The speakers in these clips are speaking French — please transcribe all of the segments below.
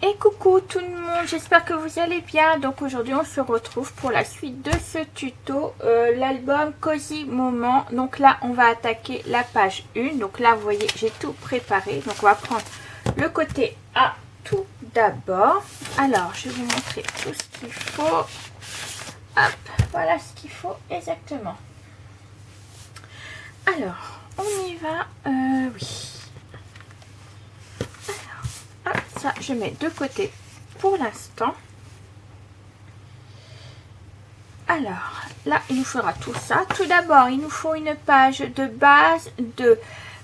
Et coucou tout le monde, j'espère que vous allez bien. Donc aujourd'hui on se retrouve pour la suite de ce tuto, l'album Cozy Moment. Donc là on va attaquer la page 1. Donc là vous voyez j'ai tout préparé. Donc on va prendre le côté A tout d'abord. Alors je vais vous montrer tout ce qu'il faut. Hop, voilà ce qu'il faut exactement. Alors on y va, oui. Ça, je mets de côté pour l'instant. Alors, là, il nous faudra tout ça. Tout d'abord, il nous faut une page de base de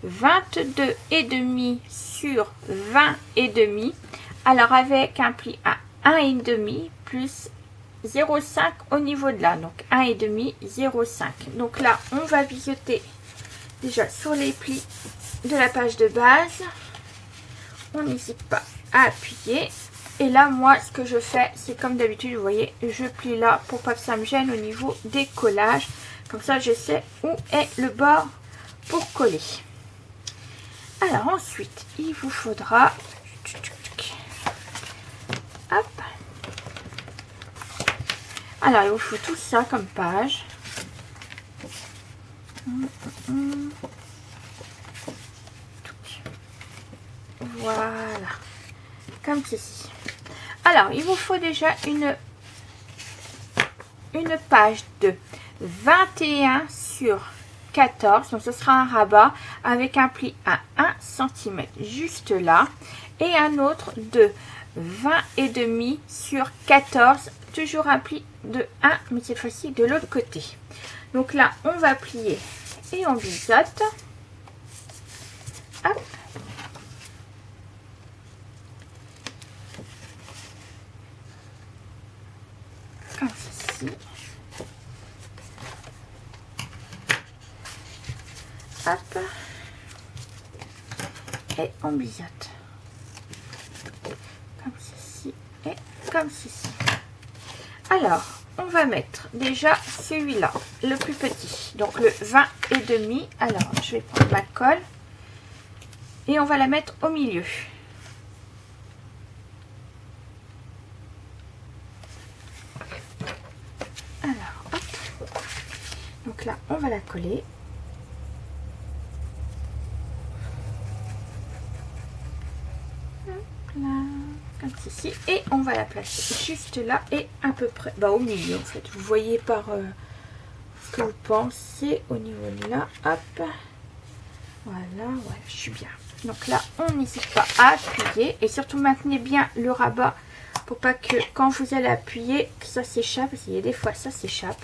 22,5 sur 20,5. Alors, avec un pli à 1,5 plus 0,5 au niveau de là. Donc, 1,5, 0,5. Donc là, on va biseauter déjà sur les plis de la page de base. On n'hésite pas à appuyer. Et là moi ce que je fais c'est comme d'habitude, vous voyez, je plie là pour pas que ça me gêne au niveau des collages. Comme ça je sais où est le bord pour coller. Alors ensuite il vous faudra, hop, alors il vous faut tout ça comme page. Voilà, comme ceci. Alors, il vous faut déjà une page de 21 sur 14. Donc, ce sera un rabat avec un pli à 1 cm juste là. Et un autre de 20,5 sur 14. Toujours un pli de 1, mais cette fois-ci de l'autre côté. Donc là, on va plier et on biseaute. Hop. Comme ceci. Hop. Et on biseaute. Comme ceci et comme ceci. Alors, on va mettre déjà celui-là, le plus petit. Donc le 20,5. Alors, je vais prendre ma colle. Et on va la mettre au milieu. Donc là, on va la coller. Là, comme ceci. Et on va la placer juste là et à peu près, au milieu en fait. Vous voyez par ce que vous pensez au niveau de là. Hop. Voilà, je suis bien. Donc là, on n'hésite pas à appuyer. Et surtout, maintenez bien le rabat pour pas que quand vous allez appuyer, que ça s'échappe. Parce qu'il y a des fois, ça s'échappe.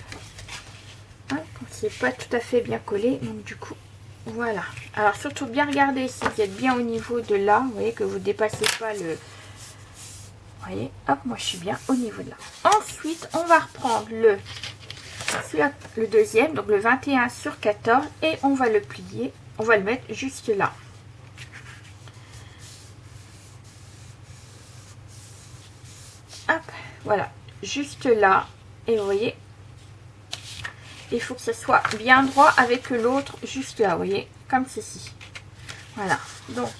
Quand c'est pas tout à fait bien collé, donc du coup voilà. Alors surtout bien regarder si vous êtes bien au niveau de là, vous voyez, que vous dépassez pas le, vous voyez, hop, moi je suis bien au niveau de là. Ensuite on va reprendre le deuxième, donc le 21 sur 14, et on va le plier, on va le mettre juste là. Hop, voilà, juste là. Et vous voyez, il faut que ça soit bien droit avec l'autre juste là, vous voyez, comme ceci. Voilà, donc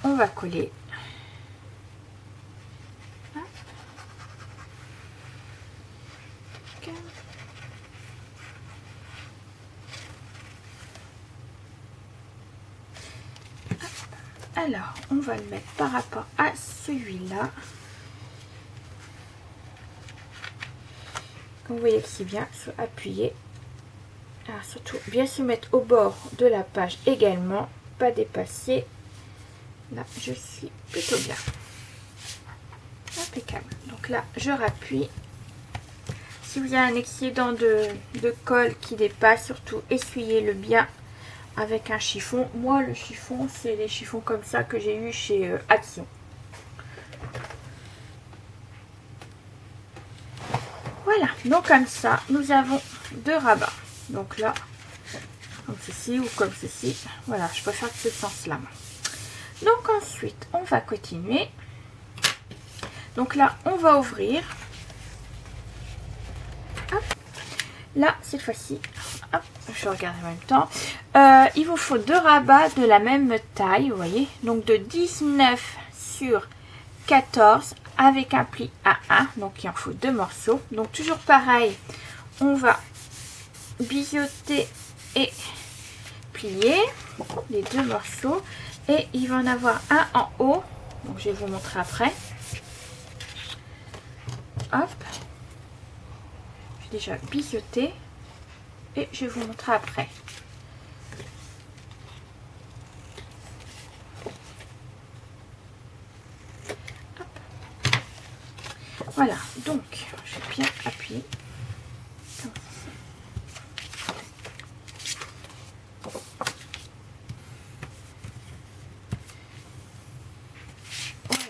on va coller. Alors, on va le mettre par rapport à celui-là. Vous voyez que c'est bien, appuyé. Alors surtout bien se mettre au bord de la page également, pas dépasser. Là je suis plutôt bien. Impeccable. Donc là je rappuie. Si vous avez un excédent de colle qui dépasse, surtout essuyez-le bien avec un chiffon. Moi le chiffon c'est les chiffons comme ça que j'ai eu chez Action. Voilà, donc comme ça, nous avons deux rabats. Donc là, comme ceci ou comme ceci. Voilà, je préfère ce sens-là. Donc ensuite, on va continuer. Donc là, on va ouvrir. Hop. Là, cette fois-ci, je regarde en même temps. Il vous faut deux rabats de la même taille, vous voyez. Donc de 19 sur 14 avec un pli à 1, donc il en faut 2 morceaux. Donc toujours pareil, on va biseauter et plier les 2 morceaux, et il va en avoir un en haut, donc je vais vous montrer après. Hop, j'ai déjà biseauté et je vais vous montrer après. Hop. Voilà, donc je vais bien appuyer. Voilà.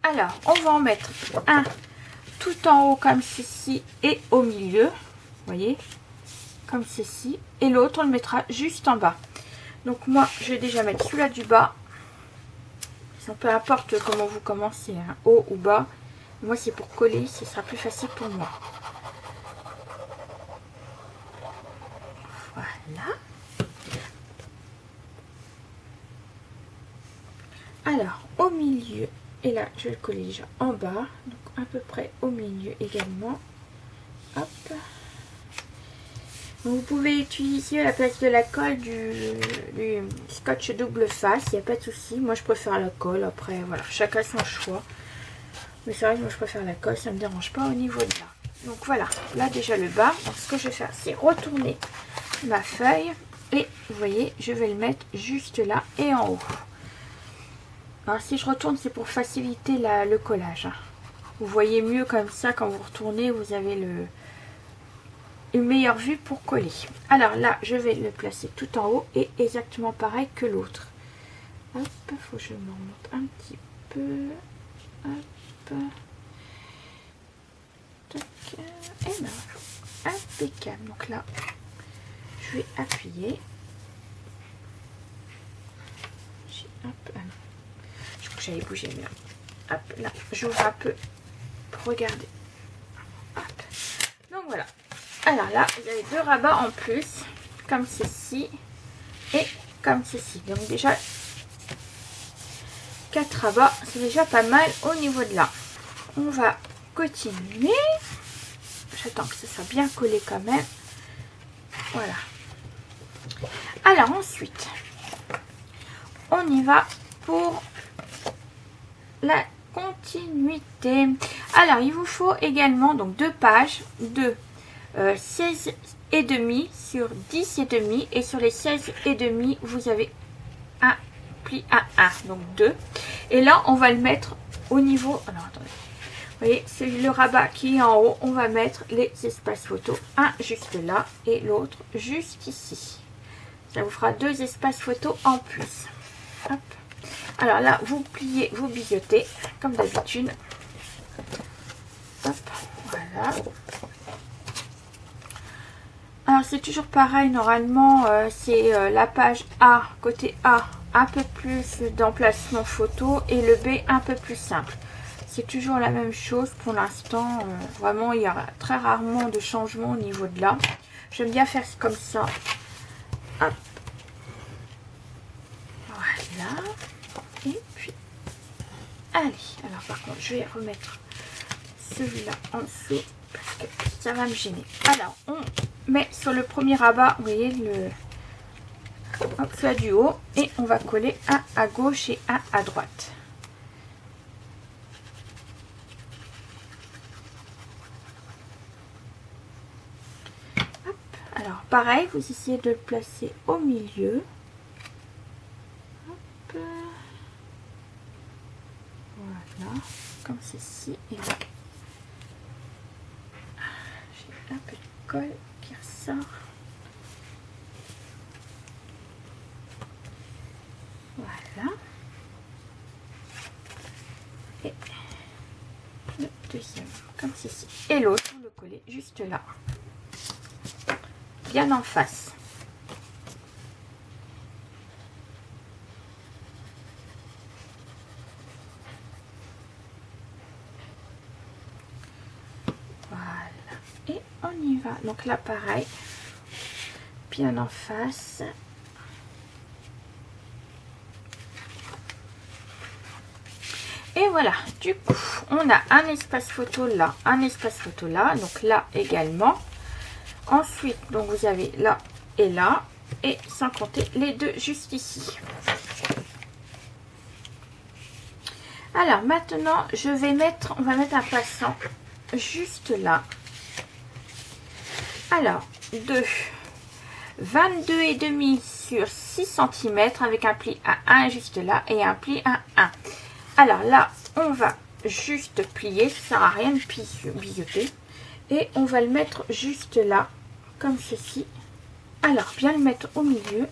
Alors, on va en mettre un tout en haut comme ceci et au milieu, vous voyez, comme ceci, et l'autre on le mettra juste en bas. Donc moi je vais déjà mettre celui-là du bas, ça peu importe comment vous commencez, hein, haut ou bas, moi c'est pour coller, ce sera plus facile pour moi. Voilà. Alors au milieu, et là je vais le coller déjà en bas, donc à peu près au milieu également. Hop. Donc, vous pouvez utiliser à la place de la colle du scotch double face, il n'y a pas de souci. Moi je préfère la colle, après voilà, chacun son choix. Mais c'est vrai que moi je préfère la colle, ça ne me dérange pas au niveau de là. Donc voilà, là déjà le bas. Donc ce que je vais faire, c'est retourner ma feuille. Et vous voyez, je vais le mettre juste là et en haut. Alors si je retourne, c'est pour faciliter le collage. Vous voyez mieux comme ça, quand vous retournez, vous avez une meilleure vue pour coller. Alors là, je vais le placer tout en haut et exactement pareil que l'autre. Hop, faut que je me remonte un petit peu. Hop. Tac. Et ben, impeccable. Donc là, je vais appuyer. Hop. Je crois que j'allais bouger, mais là, hop, là, j'ouvre un peu pour regarder. Hop. Donc voilà. Alors là, vous avez 2 rabats en plus, comme ceci et comme ceci. Donc déjà, 4 rabats, c'est déjà pas mal au niveau de là. On va continuer. J'attends que ce soit bien collé quand même. Voilà. Alors ensuite, on y va pour la continuité. Alors, il vous faut également donc 2 pages de 16 et demi sur 10 et demi, et sur les 16 et demi vous avez un pli à 1, donc 2, et là on va le mettre au niveau, alors attendez, vous voyez c'est le rabat qui est en haut, on va mettre les espaces photos, un juste là et l'autre juste ici, ça vous fera 2 espaces photos en plus. Hop. Alors là vous pliez, vous biseautez comme d'habitude. Hop, voilà. Alors c'est toujours pareil, normalement c'est la page A, côté A, un peu plus d'emplacement photo et le B un peu plus simple. C'est toujours la même chose pour l'instant, vraiment il y aura très rarement de changement au niveau de là. J'aime bien faire comme ça. Hop. Voilà. Et puis, allez, alors par contre je vais remettre celui-là en dessous parce que ça va me gêner. Alors on met sur le premier rabat, vous voyez celui du haut, et on va coller un à gauche et un à droite. Hop. Alors pareil, vous essayez de le placer au milieu. Hop. Voilà, comme ceci. Et là, j'ai un peu de colle qui ressort. Voilà. Et le deuxième, comme ceci. Et l'autre, vous le collez juste là. Bien en face. Voilà. Et on y va. Donc là, pareil. Bien en face. Et voilà, du coup, on a un espace photo là, un espace photo là, donc là également. Ensuite, donc vous avez là et là, et sans compter les deux juste ici. Alors maintenant, on va mettre un passant juste là. Alors, de 22,5 sur 6 cm avec un pli à 1 juste là et un pli à 1. Alors là, on va juste plier, ça sert à rien de biseauter. Et on va le mettre juste là, comme ceci. Alors, bien le mettre au milieu.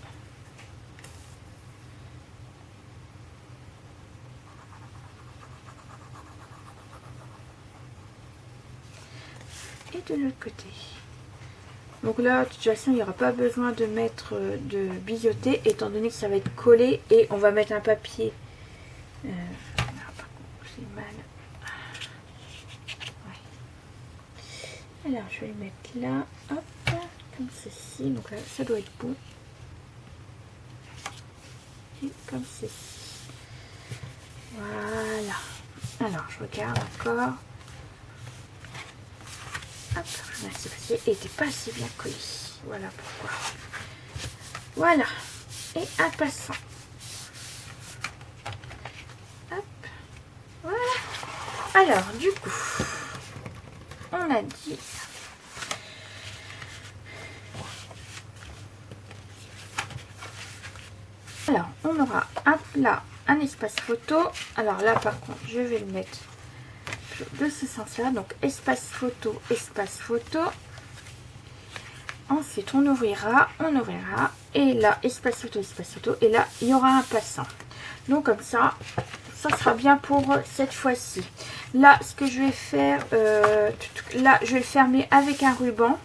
Et de l'autre côté. Donc là, de toute façon, il n'y aura pas besoin de mettre de biseauter, étant donné que ça va être collé et on va mettre un papier. Par contre, j'ai mal. Ouais. Alors, je vais le mettre là, hop, comme ceci. Donc là, ça doit être bon. Et comme ceci. Voilà. Alors, je regarde encore. Hop, merci parce qu'il n'était pas assez bien collé. Voilà pourquoi. Voilà. Et un passant. Hop. Voilà. Alors, du coup, on a dit... Alors, on aura là un espace photo. Alors là, par contre, je vais le mettre de ce sens-là. Donc, espace photo, espace photo. Ensuite, on ouvrira. Et là, espace photo. Et là, il y aura un passant. Donc, comme ça, ça sera bien pour cette fois-ci. Là, ce que je vais faire, là, je vais le fermer avec un ruban.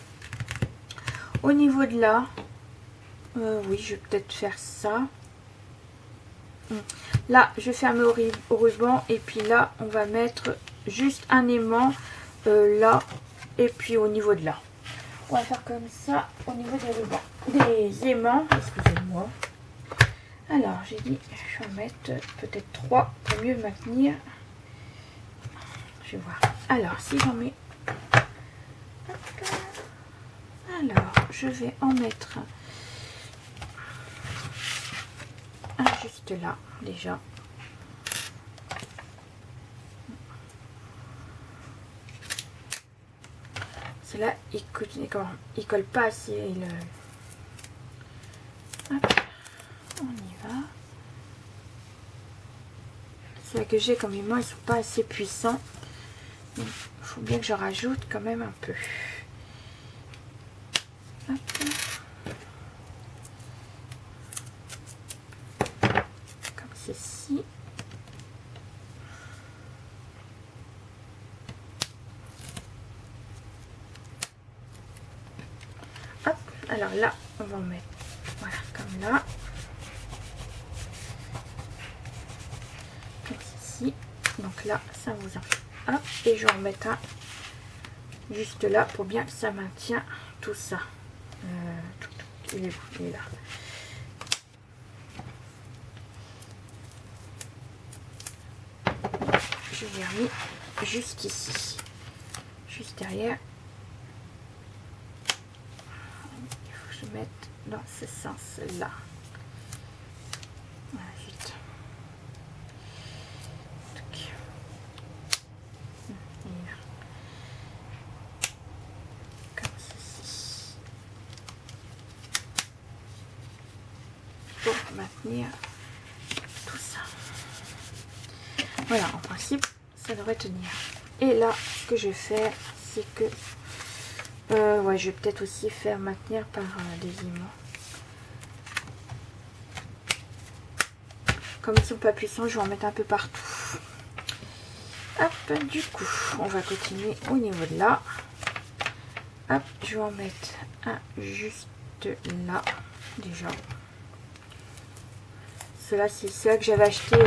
Au niveau de là, oui, je vais peut-être faire ça. Là, je vais fermer au ruban. Et puis là, on va mettre juste un aimant là. Et puis au niveau de là. On va faire comme ça au niveau des rubans. Des aimants, excusez-moi. Alors, j'ai dit, je vais en mettre peut-être 3 pour mieux maintenir. Je vais voir. Alors, si j'en mets... Alors, je vais en mettre un juste là, déjà. Celui-là, il colle pas assez. Hop, on y va. Ceux que j'ai comme aimant, ils sont pas assez puissants. Il faut bien que je rajoute quand même un peu. Hop. Comme ceci. Hop. Alors là, on va en mettre, voilà, comme là. Comme ceci. Donc là, ça vous en... Hop. Et je vais en mettre un juste là pour bien que ça maintient tout ça. Il est là. Je l'ai remis juste ici, juste derrière. Il faut que je mette dans ce sens là. Voilà, vite. Comme ceci. Pour maintenir tout ça. Voilà, en principe, ça devrait tenir. Et là, ce que je vais faire, c'est que... ouais, je vais peut-être aussi faire maintenir par des aimants. Comme ils sont pas puissants, je vais en mettre un peu partout. Hop, du coup, on va continuer au niveau de là. Hop, je vais en mettre un juste là, déjà. Cela, c'est cela que j'avais acheté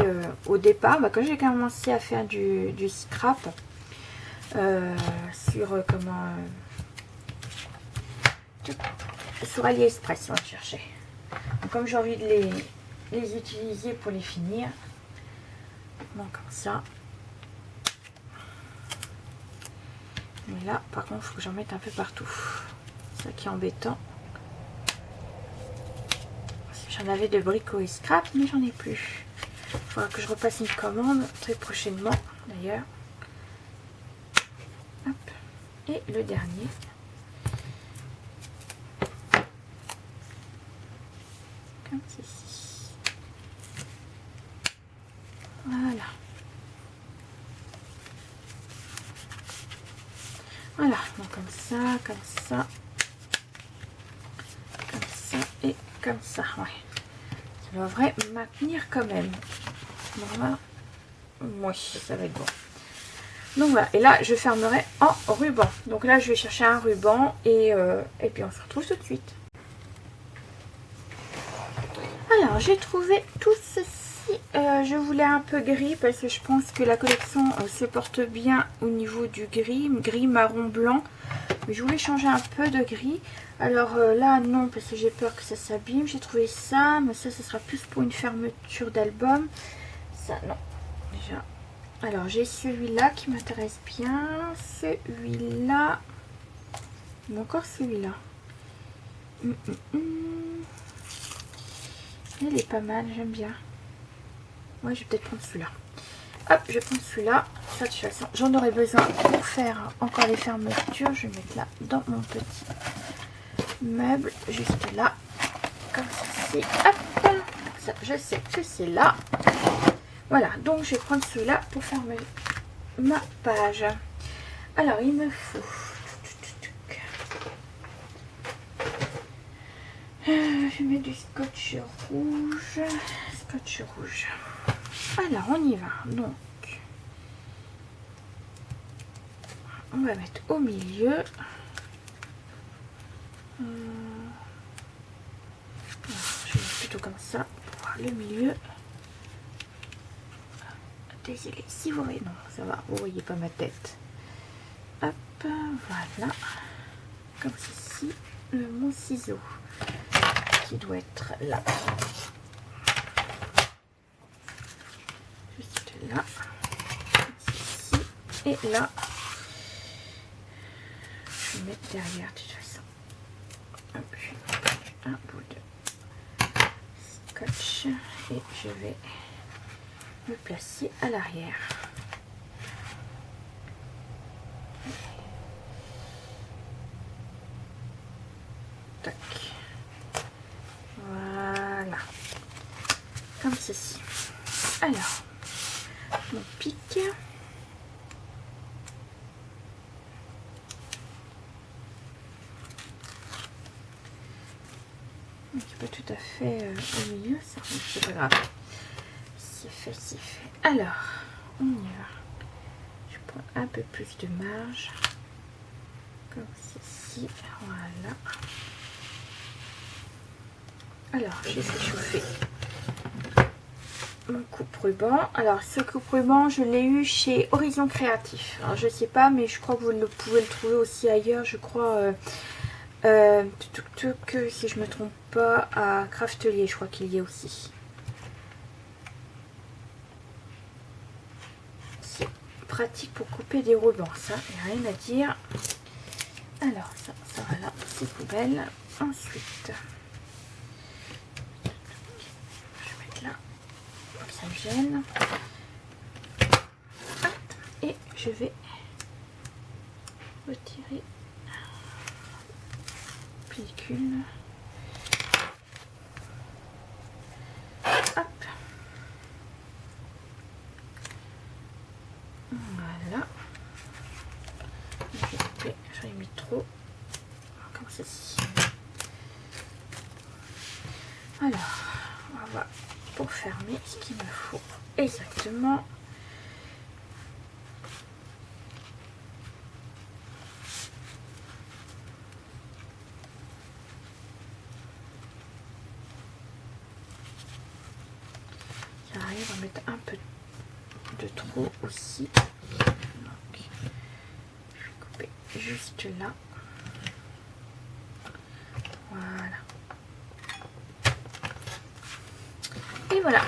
au départ. Quand j'ai commencé à faire du scrap sur sur AliExpress, on va chercher. Donc, comme j'ai envie de les utiliser pour les finir, Donc comme ça. Mais là, par contre, il faut que j'en mette un peu partout. C'est ça qui est embêtant. J'en avais de bricot et scrap, mais j'en ai plus. Il faudra que je repasse une commande très prochainement, d'ailleurs. Hop. Et le dernier. Comme ceci. Voilà. Voilà, donc comme ça, comme ça. Comme ça et comme ça, ouais. Ça devrait maintenir quand même. Voilà. Oui, ça va être bon. Donc voilà, et là je fermerai en ruban. Donc là je vais chercher un ruban et puis on se retrouve tout de suite. Alors j'ai trouvé tout ceci. Je voulais un peu gris parce que je pense que la collection se porte bien au niveau du gris marron blanc. Mais je voulais changer un peu de gris. Alors là non, parce que j'ai peur que ça s'abîme. J'ai trouvé ça, mais ça sera plus pour une fermeture d'album. Ça non, déjà. Alors j'ai celui-là qui m'intéresse bien. Celui-là. Mais encore celui-là. Il est pas mal, j'aime bien. Ouais, je vais peut-être prendre celui-là. Hop, je vais prendre celui-là. Ça, de toute façon, j'en aurai besoin pour faire encore les fermetures. Je vais mettre là dans mon petit meuble, juste là. Comme ceci. Hop, ça, je sais que c'est là. Voilà, donc je vais prendre celui-là pour fermer ma page. Alors, il me faut... je mets du scotch rouge. Scotch rouge. Alors, on y va. Donc, on va mettre au milieu. Je vais mettre plutôt comme ça pour voir le milieu. Désolée, si vous voyez, non, ça va, vous voyez pas ma tête. Hop, voilà. Comme ceci, mon ciseau qui doit être là. Juste là. Ici. Et là. Je vais mettre derrière de toute façon. Hop, je vais mettre un bout de scotch et je vais me placer à l'arrière. Tac. Voilà. Comme ceci. Alors, mon pic. Donc, pas tout à fait au milieu, ça, c'est pas grave. C'est fait, c'est fait. Alors, on y va. Je prends un peu plus de marge. Comme ceci. Voilà. Alors, j'ai fait chauffer mon coupe-ruban. Alors, ce coupe-ruban, je l'ai eu chez Horizon Créatif. Alors, je sais pas, mais je crois que vous pouvez le trouver aussi ailleurs. Je crois, si je me trompe pas, à Craftelier, je crois qu'il y a aussi. C'est pratique pour couper des rubans, ça, il n'y a rien à dire. Alors, ça va là, c'est poubelle. Ensuite, je vais mettre là, pour que ça me gêne. Hop, et je vais retirer la pellicule. Hop. Voilà. J'en ai mis trop. Comme ceci. Alors, on va pour fermer ce qu'il me faut exactement. J'arrive à mettre un peu de trop aussi. Donc, je vais couper juste là. Voilà. Et voilà.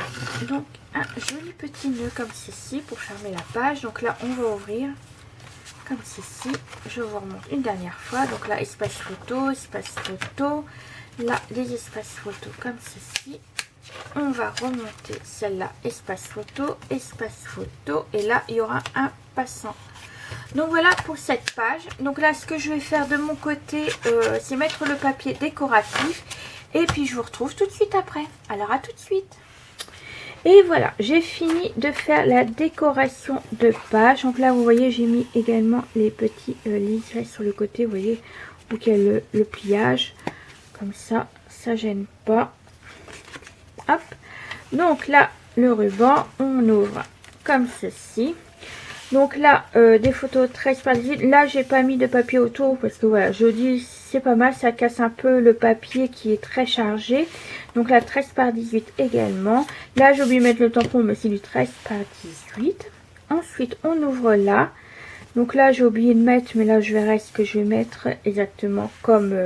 Donc un joli petit nœud comme ceci pour fermer la page. Donc là, on va ouvrir comme ceci. Je vous remonte une dernière fois. Donc là, espace photo, espace photo. Là, les espaces photo comme ceci. On va remonter celle-là, espace photo. Et là, il y aura un passant. Donc voilà pour cette page. Donc là, ce que je vais faire de mon côté, c'est mettre le papier décoratif. Et puis, je vous retrouve tout de suite après. Alors, à tout de suite. Et voilà, j'ai fini de faire la décoration de page. Donc là, vous voyez, j'ai mis également les petits liserés sur le côté. Vous voyez, donc il y a le pliage. Comme ça gêne pas. Hop. Donc là, le ruban, on ouvre comme ceci. Donc là, des photos 13 par 18. Là, j'ai pas mis de papier autour parce que voilà, je dis c'est pas mal. Ça casse un peu le papier qui est très chargé. Donc là, 13 par 18 également. Là, j'ai oublié de mettre le tampon, mais c'est du 13 par 18. Ensuite, on ouvre là. Donc là, j'ai oublié de mettre, mais là, je verrai ce que je vais mettre exactement comme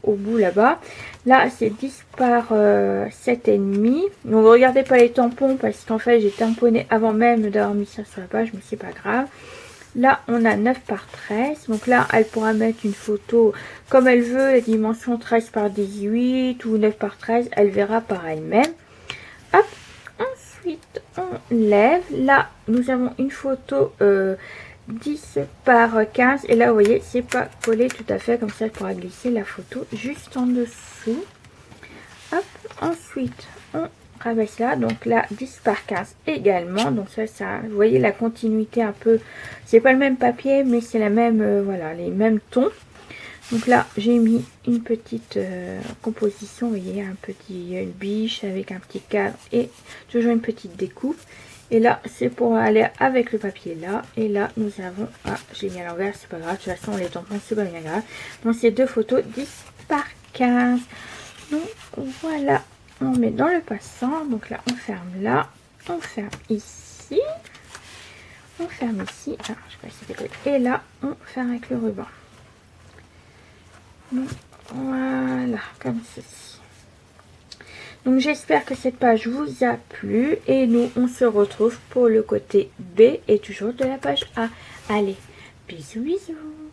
au bout là-bas. Là, c'est 10 par 7,5. Donc, regardez pas les tampons parce qu'en fait, j'ai tamponné avant même d'avoir mis ça sur la page, mais c'est pas grave. Là, on a 9 par 13. Donc là, elle pourra mettre une photo comme elle veut, la dimension 13 par 18 ou 9 par 13. Elle verra par elle-même. Hop. Ensuite, on lève. Là, nous avons une photo 10 par 15. Et là, vous voyez, c'est pas collé tout à fait. Comme ça, elle pourra glisser la photo juste en dessous. Hop. Ensuite, on rabaisse là. Donc là, 10 par 15 également. Donc ça, vous voyez la continuité un peu. C'est pas le même papier, mais c'est la même, voilà, les mêmes tons. Donc là, j'ai mis une petite composition. Vous voyez, une biche avec un petit cadre et toujours une petite découpe. Et là, c'est pour aller avec le papier là. Et là, nous avons... Ah, je l'ai mis à l'envers, c'est pas grave. De toute façon, les tampons, c'est pas bien grave. Donc, c'est deux photos 10 par 15. Donc, voilà. On met dans le passant. Donc là, on ferme là. On ferme ici. On ferme ici. Ah, je vais essayer de coller. Et là, on ferme avec le ruban. Donc, voilà, comme ceci. Donc j'espère que cette page vous a plu et nous on se retrouve pour le côté B et toujours de la page A. Allez, bisous bisous.